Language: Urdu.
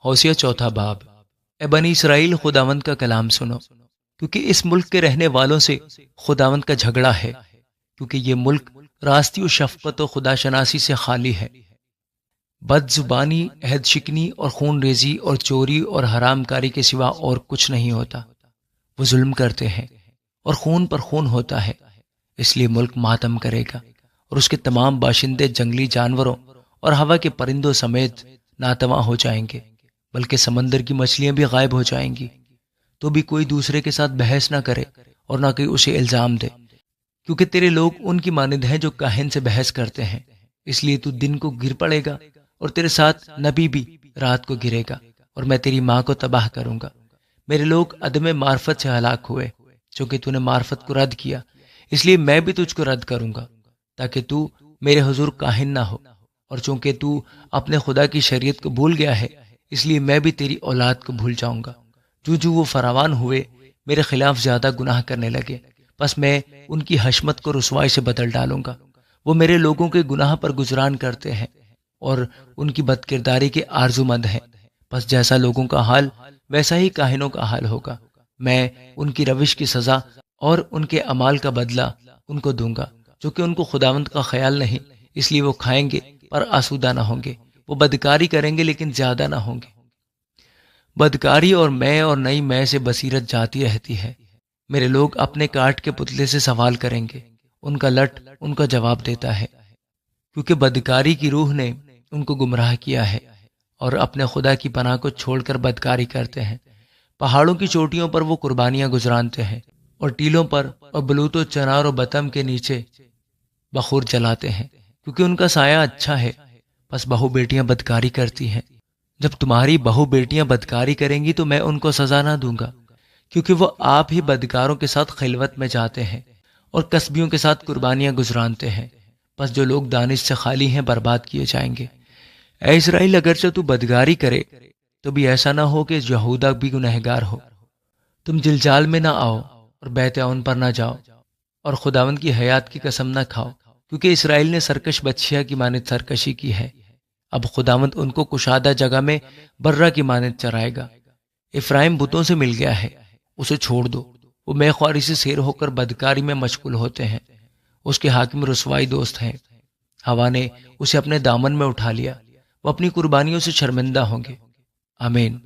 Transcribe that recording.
ہوشیہ چوتھا باب۔ اے بنی اسرائیل، خداوند کا کلام سنو، کیونکہ اس ملک کے رہنے والوں سے خداوند کا جھگڑا ہے، کیونکہ یہ ملک راستی و شفقت و خدا شناسی سے خالی ہے۔ بد زبانی، عہد شکنی اور خون ریزی اور چوری اور حرام کاری کے سوا اور کچھ نہیں ہوتا۔ وہ ظلم کرتے ہیں اور خون پر خون ہوتا ہے، اس لیے ملک ماتم کرے گا اور اس کے تمام باشندے جنگلی جانوروں اور ہوا کے پرندوں سمیت ناتواں ہو جائیں گے، بلکہ سمندر کی مچھلیاں بھی غائب ہو جائیں گی۔ تو بھی کوئی دوسرے کے ساتھ بحث نہ کرے اور نہ کوئی اسے الزام دے، کیونکہ تیرے لوگ ان کی مانند ہیں جو کاہن سے بحث کرتے ہیں۔ اس لیے تو دن کو گر پڑے گا اور تیرے ساتھ نبی بھی رات کو گرے گا، اور میں تیری ماں کو تباہ کروں گا۔ میرے لوگ عدم معرفت سے ہلاک ہوئے، چونکہ تو نے معرفت کو رد کیا، اس لیے میں بھی تجھ کو رد کروں گا، تاکہ تو میرے حضور کاہن نہ ہو۔ اور چونکہ تو اپنے خدا کی شریعت کو بھول گیا ہے، اس لیے میں بھی تیری اولاد کو بھول جاؤں گا۔ جو وہ فراوان ہوئے میرے خلاف زیادہ گناہ کرنے لگے، پس میں ان کی حشمت کو رسوائی سے بدل ڈالوں گا۔ وہ میرے لوگوں کے گناہ پر گزران کرتے ہیں اور ان کی بد کرداری کے آرزو مند ہیں، پس جیسا لوگوں کا حال ویسا ہی کاہنوں کا حال ہوگا۔ میں ان کی روش کی سزا اور ان کے اعمال کا بدلہ ان کو دوں گا، جو کہ ان کو خداوند کا خیال نہیں، اس لیے وہ کھائیں گے پر آسودہ نہ ہوں گے، وہ بدکاری کریں گے لیکن زیادہ نہ ہوں گے۔ بدکاری اور میں اور نئی میں سے بصیرت جاتی رہتی ہے۔ میرے لوگ اپنے کاٹ کے پتلے سے سوال کریں گے، ان کا لٹ ان کا جواب دیتا ہے، کیونکہ بدکاری کی روح نے ان کو گمراہ کیا ہے اور اپنے خدا کی پناہ کو چھوڑ کر بدکاری کرتے ہیں۔ پہاڑوں کی چوٹیوں پر وہ قربانیاں گزرانتے ہیں اور ٹیلوں پر اور بلوت و چنار و بتم کے نیچے بخور جلاتے ہیں، کیونکہ ان کا سایہ اچھا ہے۔ پس بہو بیٹیاں بدکاری کرتی ہیں۔ جب تمہاری بہو بیٹیاں بدکاری کریں گی تو میں ان کو سزا نہ دوں گا، کیونکہ وہ آپ ہی بدکاروں کے ساتھ خلوت میں جاتے ہیں اور کسبیوں کے ساتھ قربانیاں گزرانتے ہیں۔ پس جو لوگ دانش سے خالی ہیں برباد کیے جائیں گے۔ اے اسرائیل، اگرچہ تو بدکاری کرے تو بھی ایسا نہ ہو کہ یہودا بھی گنہگار ہو۔ تم جلجال میں نہ آؤ اور بیت عون پر نہ جاؤ اور خداوند کی حیات کی قسم نہ کھاؤ، کیونکہ اسرائیل نے سرکش بچھیا کی مانند سرکشی کی ہے۔ اب خداوند ان کو کشادہ جگہ میں برہ کی مانند چرائے گا۔ افرایم بتوں سے مل گیا ہے، اسے چھوڑ دو۔ وہ میں خواری سے سیر ہو کر بدکاری میں مشغول ہوتے ہیں، اس کے حاکم رسوائی دوست ہیں۔ ہوا نے اسے اپنے دامن میں اٹھا لیا، وہ اپنی قربانیوں سے شرمندہ ہوں گے۔ آمین۔